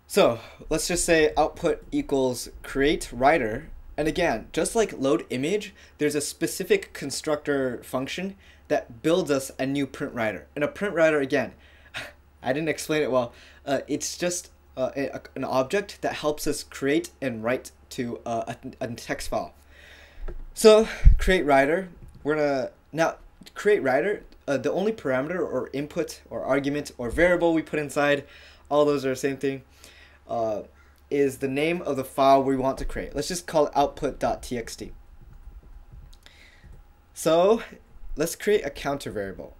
So let's just say output equals create writer. And again, just like load image, there's a specific constructor function that builds us a new print writer. And a print writer, again, I didn't explain it well. It's just an object that helps us create and write to a text file. So create writer, we're gonna now create writer. The only parameter or input or argument or variable we put inside, all those are the same thing, is the name of the file we want to create. Let's just call it output.txt. So let's create a counter variable.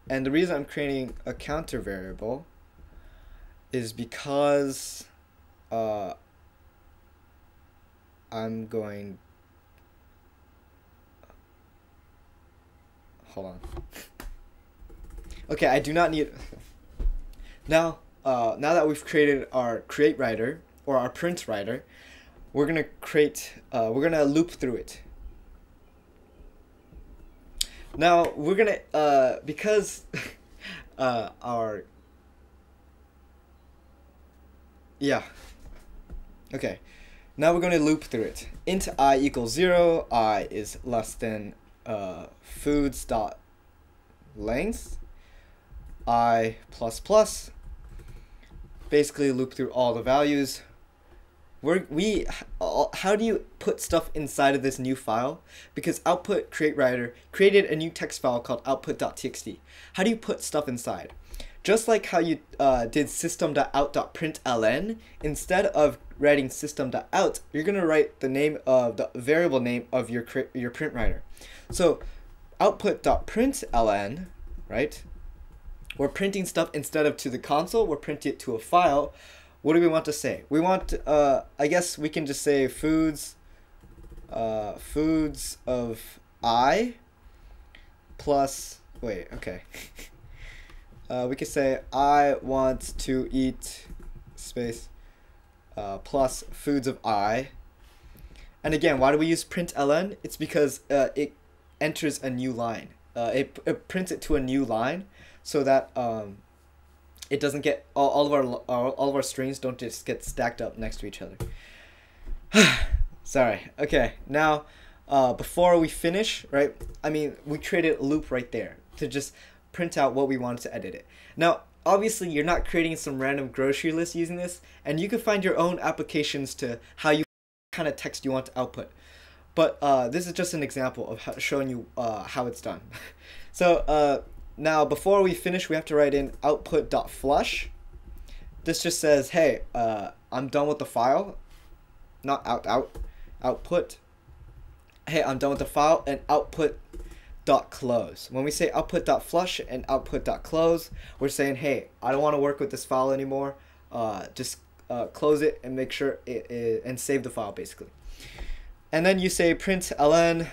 And the reason I'm creating a counter variable is because I'm going, hold on. Okay, I do not need, now that we've created our create writer or our print writer, we're gonna loop through it. Now we're gonna because okay, now we're gonna loop through it. Int I equals 0, I is less than foods dot length, I plus plus. Basically loop through all the values. How do you put stuff inside of this new file? Because output create writer created a new text file called output.txt. How do you put stuff inside? Just like how you did system.out.println, instead of writing system.out, you're gonna write the name of the variable name of your print writer. So output.println, right? We're printing stuff instead of to the console, we're printing it to a file. What do we want to say? We want, I guess we can just say foods foods of I plus, wait, okay. We could say I want to eat space plus foods of I. And again, why do we use println? It's because it enters a new line. It prints it to a new line so that it doesn't get all of our strings don't just get stacked up next to each other. Sorry. Okay, now before we finish, right? I mean, we created a loop right there to just print out what we wanted to edit it. Now, obviously, you're not creating some random grocery list using this, and you can find your own applications to how you kind of text you want to output. But this is just an example of showing you how it's done. So now before we finish, we have to write in output.flush. This just says, hey, I'm done with the file. Not output. Hey, I'm done with the file, and output.close. When we say output.flush and output.close, we're saying, hey, I don't want to work with this file anymore. Just close it and make sure and save the file basically. And then you say println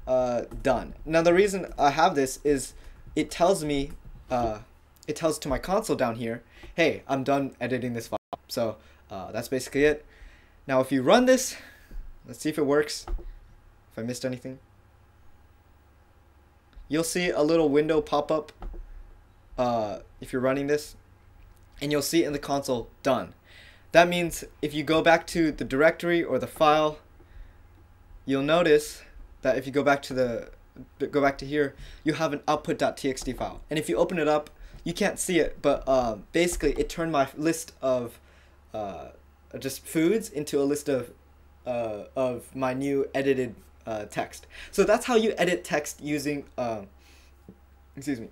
done. Now the reason I have this is it tells me, it tells to my console down here, hey, I'm done editing this file. So that's basically it. Now if you run this, let's see if it works. If I missed anything. You'll see a little window pop up if you're running this. And you'll see in the console, done. That means if you go back to the directory or the file, you'll notice that if you go back to here, you have an output.txt file. And if you open it up, you can't see it, but basically it turned my list of just foods into a list of my new edited text. So that's how you edit text using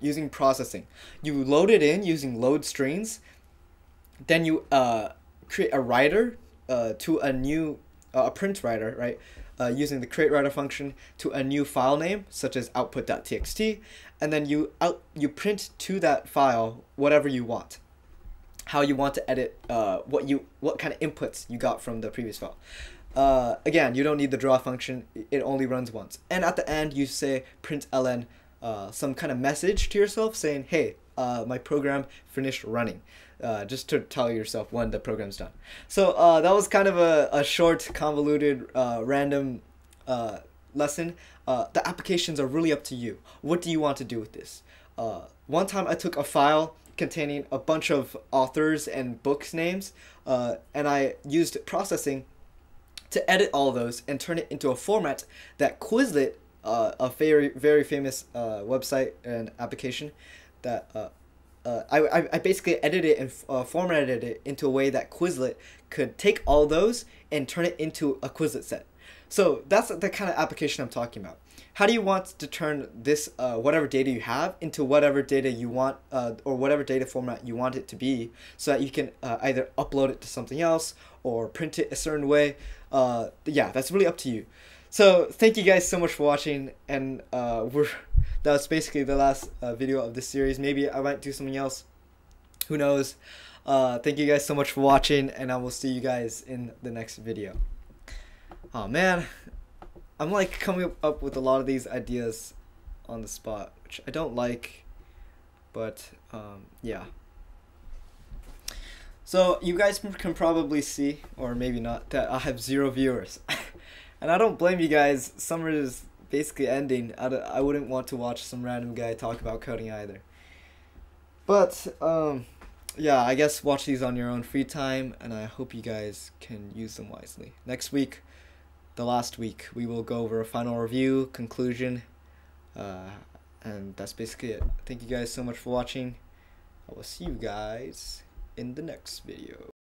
using processing. You load it in using load strings, then you create a writer to a new a print writer, right? Using the create writer function to a new file name such as output.txt, and then you print to that file whatever you want, how you want to edit what kind of inputs you got from the previous file. Again, you don't need the draw function, it only runs once. And at the end you say println some kind of message to yourself saying, hey, my program finished running, just to tell yourself when the program's done. So that was kind of a short, convoluted, random lesson. The applications are really up to you. What do you want to do with this? One time I took a file containing a bunch of authors and books names, and I used processing to edit all of those and turn it into a format that Quizlet, a very famous website and application, that I basically edited it and formatted it into a way that Quizlet could take all those and turn it into a Quizlet set. So that's the kind of application I'm talking about. How do you want to turn this whatever data you have into whatever data you want, or whatever data format you want it to be, so that you can either upload it to something else or print it a certain way? Yeah, that's really up to you. So thank you guys so much for watching, and that's basically the last video of this series. Maybe I might do something else, who knows. Thank you guys so much for watching, and I will see you guys in the next video. Oh man, I'm like coming up with a lot of these ideas on the spot, which I don't like, but yeah. So you guys can probably see, or maybe not, that I have 0 viewers. And I don't blame you guys. Summer is basically ending. I wouldn't want to watch some random guy talk about coding either. But yeah, I guess watch these on your own free time, and I hope you guys can use them wisely. Next week, the last week, we will go over a final review, conclusion, and that's basically it. Thank you guys so much for watching. I will see you guys in the next video.